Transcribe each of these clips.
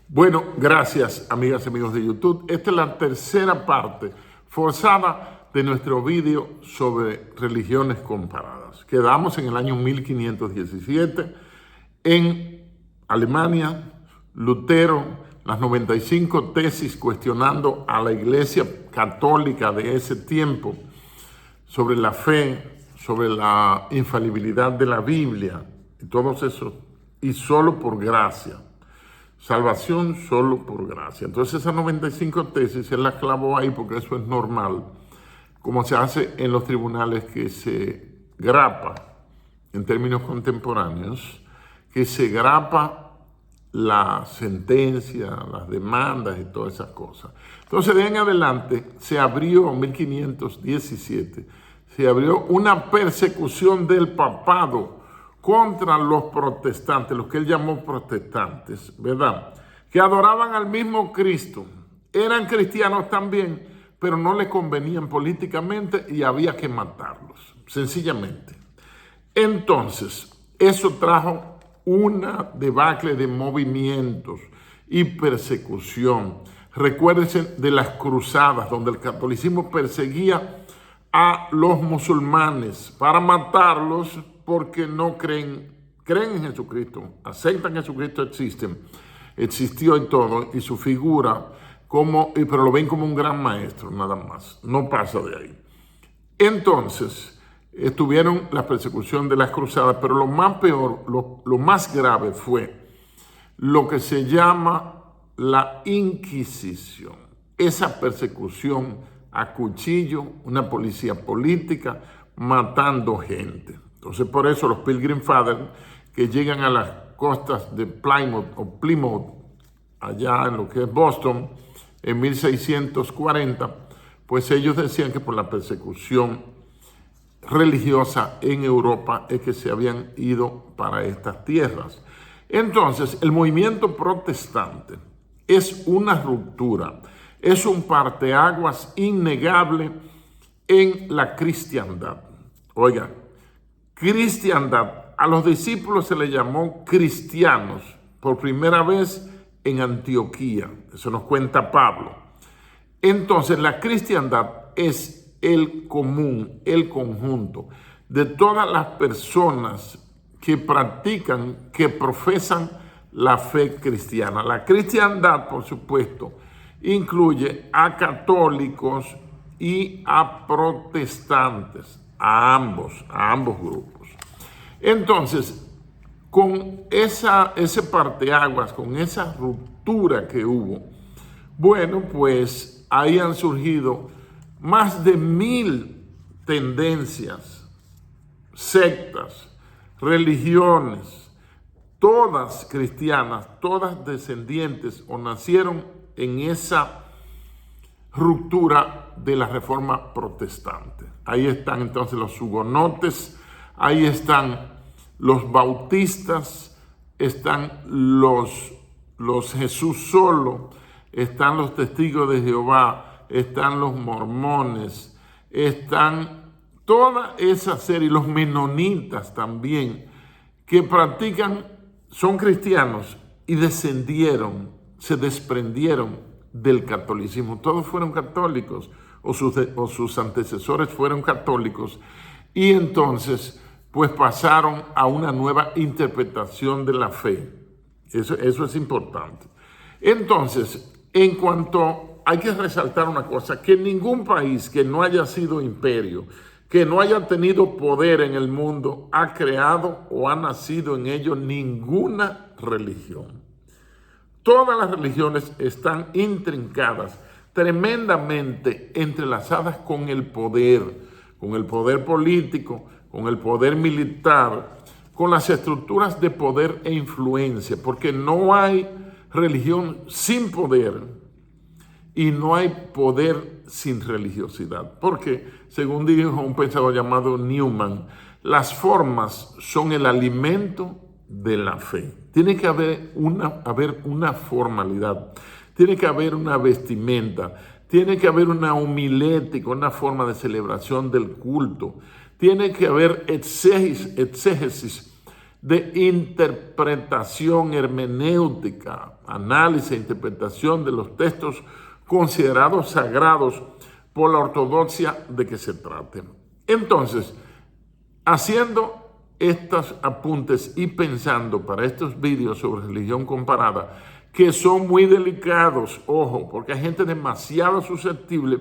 Bueno, gracias amigas y amigos de YouTube. Esta es la tercera parte forzada de nuestro vídeo sobre religiones comparadas. Quedamos en el año 1517 en Alemania. Lutero, las 95 tesis cuestionando a la Iglesia Católica de ese tiempo sobre la fe, sobre la infalibilidad de la Biblia y todos esos, y solo por gracia. Salvación solo por gracia. Entonces esas 95 tesis él las clavó ahí porque eso es normal, como se hace en los tribunales, que se grapa, en términos contemporáneos, que se grapa la sentencia, las demandas y todas esas cosas. Entonces de ahí en adelante se abrió, en 1517, se abrió una persecución del papado contra los protestantes, los que él llamó protestantes, ¿verdad? Que adoraban al mismo Cristo, eran cristianos también, pero no les convenían políticamente y había que matarlos, sencillamente. Entonces, eso trajo una debacle de movimientos y persecución. Recuérdense de las cruzadas, donde el catolicismo perseguía a los musulmanes para matarlos, porque no creen en Jesucristo, aceptan que Jesucristo existió y todo, y su figura, pero lo ven como un gran maestro, nada más, no pasa de ahí. Entonces, estuvieron la persecución de las cruzadas, pero lo más peor, lo más grave fue lo que se llama la Inquisición, esa persecución a cuchillo, una policía política matando gente. Entonces, por eso los Pilgrim Fathers, que llegan a las costas de Plymouth, allá en lo que es Boston, en 1640, pues ellos decían que por la persecución religiosa en Europa es que se habían ido para estas tierras. Entonces, el movimiento protestante es una ruptura, es un parteaguas innegable en la cristiandad. Oigan, cristiandad, a los discípulos se les llamó cristianos por primera vez en Antioquía, eso nos cuenta Pablo. Entonces la cristiandad es el común, el conjunto de todas las personas que practican, que profesan la fe cristiana. La cristiandad, por supuesto, incluye a católicos y a protestantes, a ambos grupos. Entonces, con ese parteaguas, con esa ruptura que hubo, bueno, pues ahí han surgido más de 1000 tendencias, sectas, religiones, todas cristianas, todas descendientes o nacieron en esa ruptura de la reforma protestante. Ahí están entonces los hugonotes, ahí están los bautistas, están los Jesús solo, están los testigos de Jehová, están los mormones, están toda esa serie, los menonitas también, que practican, son cristianos y se desprendieron del catolicismo. Todos fueron católicos, o sus antecesores fueron católicos, y entonces pues pasaron a una nueva interpretación de la fe. Eso es importante. Entonces, en cuanto, hay que resaltar una cosa, que ningún país que no haya sido imperio, que no haya tenido poder en el mundo, ha creado o ha nacido en ello ninguna religión. Todas las religiones están intrincadas, tremendamente entrelazadas con el poder político, con el poder militar, con las estructuras de poder e influencia, porque no hay religión sin poder y no hay poder sin religiosidad. Porque, según dijo un pensador llamado Newman, las formas son el alimento de la fe. Tiene que haber una formalidad, tiene que haber una vestimenta, tiene que haber una homilética, una forma de celebración del culto, tiene que haber exégesis de interpretación hermenéutica, análisis e interpretación de los textos considerados sagrados por la ortodoxia de que se trate. Entonces, haciendo estos apuntes y pensando para estos vídeos sobre religión comparada, que son muy delicados, ojo, porque hay gente demasiado susceptible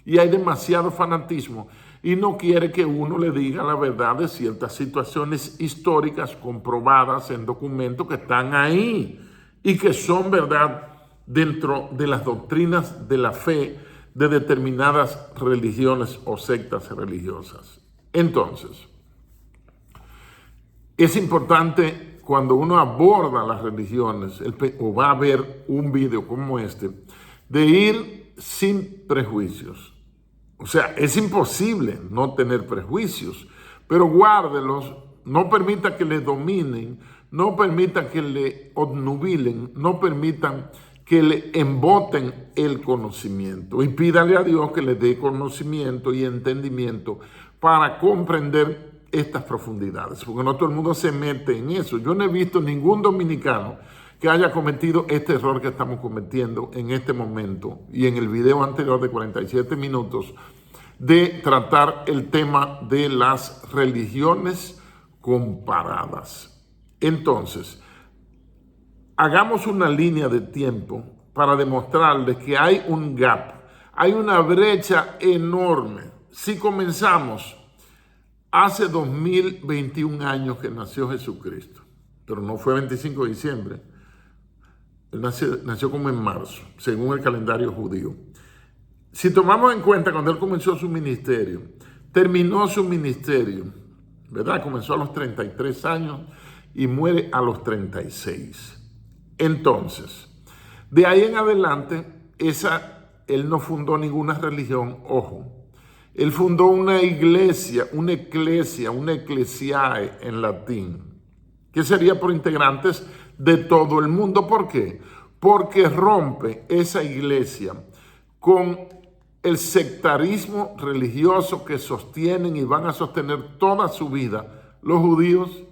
y hay demasiado fanatismo y no quiere que uno le diga la verdad de ciertas situaciones históricas comprobadas en documentos que están ahí y que son verdad dentro de las doctrinas de la fe de determinadas religiones o sectas religiosas. Entonces, es importante cuando uno aborda las religiones o va a ver un video como este, de ir sin prejuicios. O sea, es imposible no tener prejuicios, pero guárdelos, no permita que le dominen, no permita que le obnubilen, no permitan que le emboten el conocimiento y pídale a Dios que le dé conocimiento y entendimiento para comprender estas profundidades, porque no todo el mundo se mete en eso. Yo no he visto ningún dominicano que haya cometido este error que estamos cometiendo en este momento y en el video anterior de 47 minutos de tratar el tema de las religiones comparadas. Entonces, hagamos una línea de tiempo para demostrarles que hay un gap, hay una brecha enorme. Si comenzamos hace 2021 años que nació Jesucristo, pero no fue 25 de diciembre, él nació como en marzo, según el calendario judío. Si tomamos en cuenta cuando él comenzó su ministerio, terminó su ministerio, ¿verdad? Comenzó a los 33 años y muere a los 36. Entonces, de ahí en adelante, él no fundó ninguna religión, ojo. Él fundó una iglesia, una ecclesiae en latín, que sería por integrantes de todo el mundo. ¿Por qué? Porque rompe esa iglesia con el sectarismo religioso que sostienen y van a sostener toda su vida los judíos,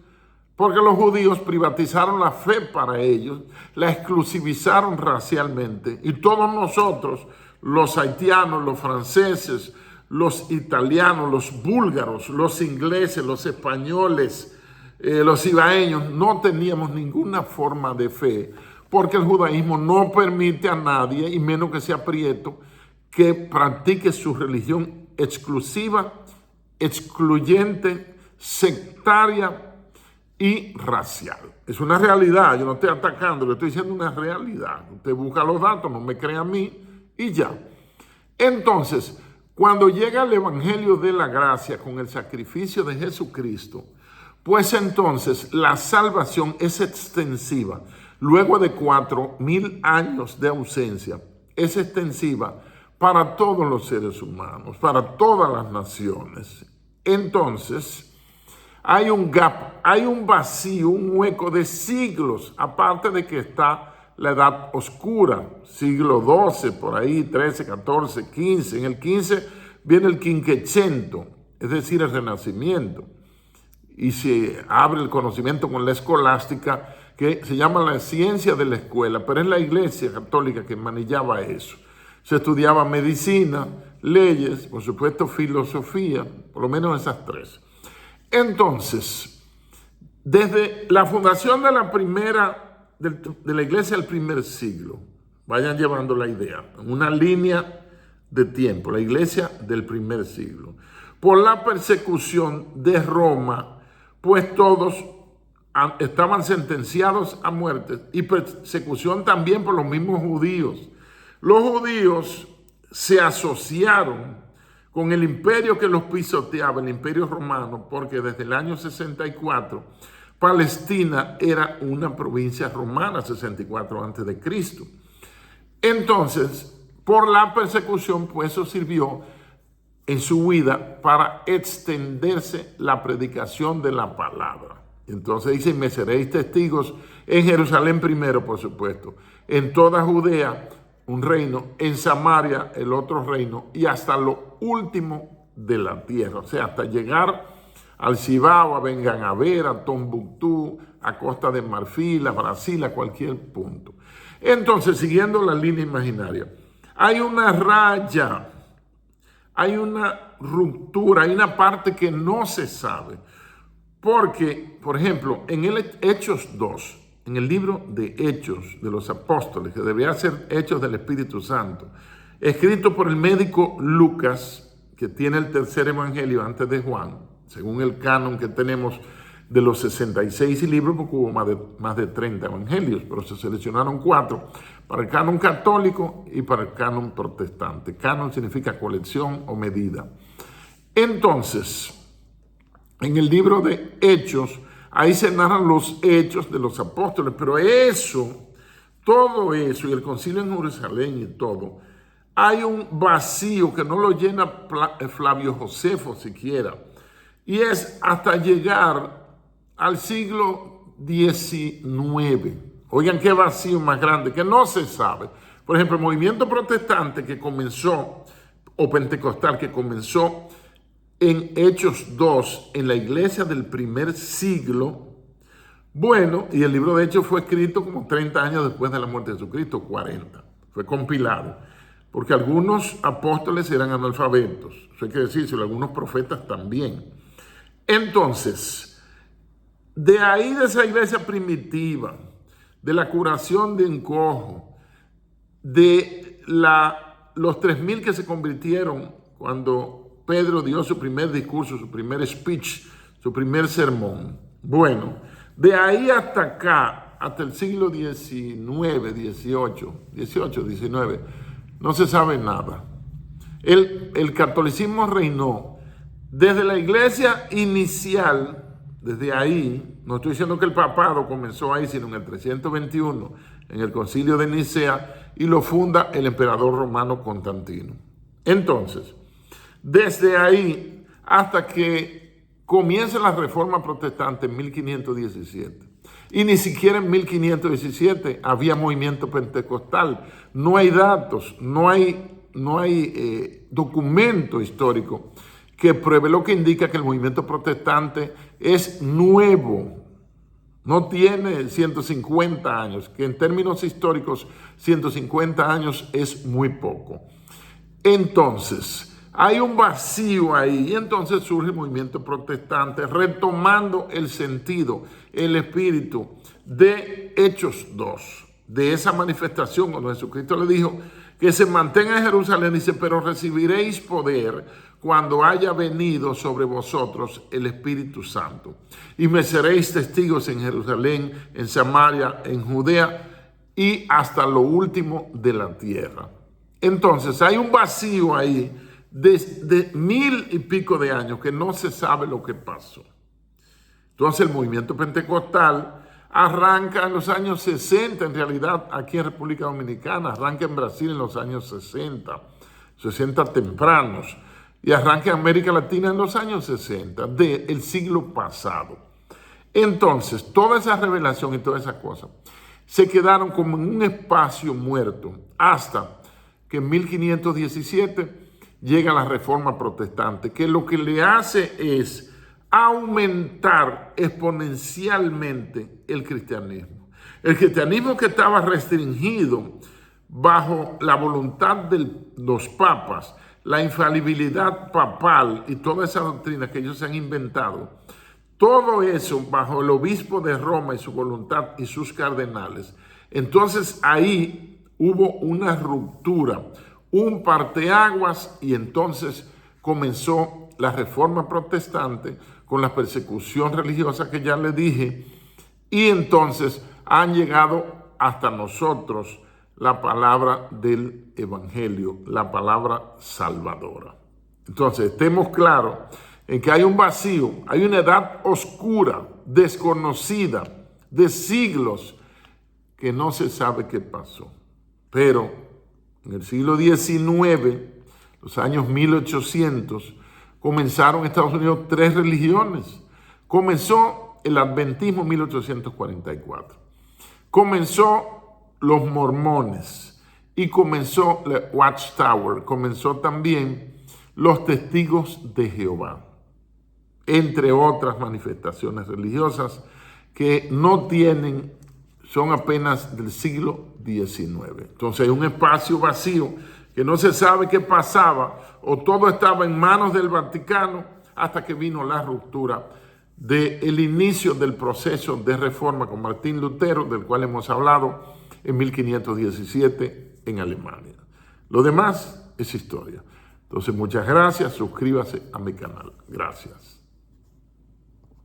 porque los judíos privatizaron la fe para ellos, la exclusivizaron racialmente, y todos nosotros, los haitianos, los franceses, los italianos, los búlgaros, los ingleses, los españoles, los ibaeños, no teníamos ninguna forma de fe, porque el judaísmo no permite a nadie, y menos que sea prieto, que practique su religión exclusiva, excluyente, sectaria y racial. Es una realidad, yo no estoy atacando, le estoy diciendo una realidad. Usted busca los datos, no me cree a mí y ya. Entonces, cuando llega el Evangelio de la Gracia con el sacrificio de Jesucristo, pues entonces la salvación es extensiva. Luego de 4,000 años de ausencia, es extensiva para todos los seres humanos, para todas las naciones. Entonces, hay un gap, hay un vacío, un hueco de siglos, aparte de que está la Edad Oscura, siglo XII, por ahí, 13, 14, 15. En el 15 viene el Quinquecento, es decir, el Renacimiento. Y se abre el conocimiento con la escolástica, que se llama la ciencia de la escuela, pero es la Iglesia Católica que manillaba eso. Se estudiaba medicina, leyes, por supuesto filosofía, por lo menos esas tres. Entonces, desde la fundación de la iglesia del primer siglo, vayan llevando la idea, en una línea de tiempo, la iglesia del primer siglo, por la persecución de Roma, pues todos estaban sentenciados a muerte, y persecución también por los mismos judíos. Los judíos se asociaron con el imperio que los pisoteaba, el imperio romano, porque desde el año 64 Palestina era una provincia romana, 64 a.C. Entonces, por la persecución, pues eso sirvió en su vida para extenderse la predicación de la palabra. Entonces dice, me seréis testigos en Jerusalén primero, por supuesto, en toda Judea, un reino, en Samaria el otro reino, y hasta lo último de la tierra, o sea, hasta llegar al Cibao, a Vengan a Tombuctú, a Costa de Marfil, a Brasil, a cualquier punto. Entonces, siguiendo la línea imaginaria, hay una raya, hay una ruptura, hay una parte que no se sabe. Porque, por ejemplo, en el Hechos 2, en el libro de Hechos de los Apóstoles, que debería ser Hechos del Espíritu Santo, escrito por el médico Lucas, que tiene el tercer evangelio antes de Juan, según el canon que tenemos de los 66 libros, porque hubo más de 30 evangelios, pero se seleccionaron 4 para el canon católico y para el canon protestante. Canon significa colección o medida. Entonces, en el libro de Hechos, ahí se narran los hechos de los apóstoles, pero todo eso, y el concilio en Jerusalén y todo, hay un vacío que no lo llena Flavio Josefo siquiera, y es hasta llegar al siglo XIX. Oigan qué vacío más grande, que no se sabe. Por ejemplo, el movimiento protestante que comenzó, o pentecostal que comenzó en Hechos 2, en la iglesia del primer siglo, bueno, y el libro de Hechos fue escrito como 30 años después de la muerte de Jesucristo, 40, fue compilado, porque algunos apóstoles eran analfabetos, eso hay que decírselo, algunos profetas también. Entonces, de ahí, de esa iglesia primitiva, de la curación de encojo, de los 3,000 que se convirtieron cuando Pedro dio su primer discurso, su primer speech, su primer sermón. Bueno, de ahí hasta acá, hasta el siglo XIX, XIX, no se sabe nada. El catolicismo reinó desde la iglesia inicial. Desde ahí, no estoy diciendo que el papado comenzó ahí, sino en el 321, en el concilio de Nicea, y lo funda el emperador romano Constantino. Entonces, desde ahí hasta que comienza la reforma protestante en 1517, y ni siquiera en 1517 había movimiento pentecostal, no hay datos, no hay documento histórico que pruebe, lo que indica que el movimiento protestante es nuevo, no tiene 150 años, que en términos históricos 150 años es muy poco. Entonces, hay un vacío ahí, y entonces surge el movimiento protestante, retomando el sentido, el espíritu de Hechos 2, de esa manifestación cuando Jesucristo le dijo que se mantenga en Jerusalén, dice, pero recibiréis poder cuando haya venido sobre vosotros el Espíritu Santo. Y me seréis testigos en Jerusalén, en Samaria, en Judea y hasta lo último de la tierra. Entonces hay un vacío ahí de 1000 y pico de años que no se sabe lo que pasó. Entonces el movimiento pentecostal arranca en los años 60, en realidad aquí en República Dominicana, arranca en Brasil en los años 60 tempranos, y arranca en América Latina en los años 60 del siglo pasado. Entonces, toda esa revelación y todas esas cosas se quedaron como en un espacio muerto hasta que en 1517 llega la Reforma Protestante, que lo que le hace es aumentar exponencialmente el cristianismo. El cristianismo que estaba restringido bajo la voluntad de los papas, la infalibilidad papal y toda esa doctrina que ellos se han inventado, todo eso bajo el obispo de Roma y su voluntad y sus cardenales. Entonces ahí hubo una ruptura, un parteaguas, y entonces comenzó la Reforma Protestante con la persecución religiosa que ya le dije, y entonces han llegado hasta nosotros la palabra del Evangelio, la palabra salvadora. Entonces, estemos claros en que hay un vacío, hay una edad oscura, desconocida, de siglos, que no se sabe qué pasó. Pero en el siglo XIX, los años 1800, comenzaron en Estados Unidos 3 religiones. Comenzó el adventismo en 1844. Comenzó los mormones y comenzó la Watchtower, comenzó también los testigos de Jehová. entre otras manifestaciones religiosas que no tienen, son apenas del siglo XIX. Entonces hay un espacio vacío que no se sabe qué pasaba, o todo estaba en manos del Vaticano hasta que vino la ruptura del inicio del proceso de reforma con Martín Lutero, del cual hemos hablado en 1517 en Alemania. Lo demás es historia. Entonces, muchas gracias. Suscríbase a mi canal. Gracias.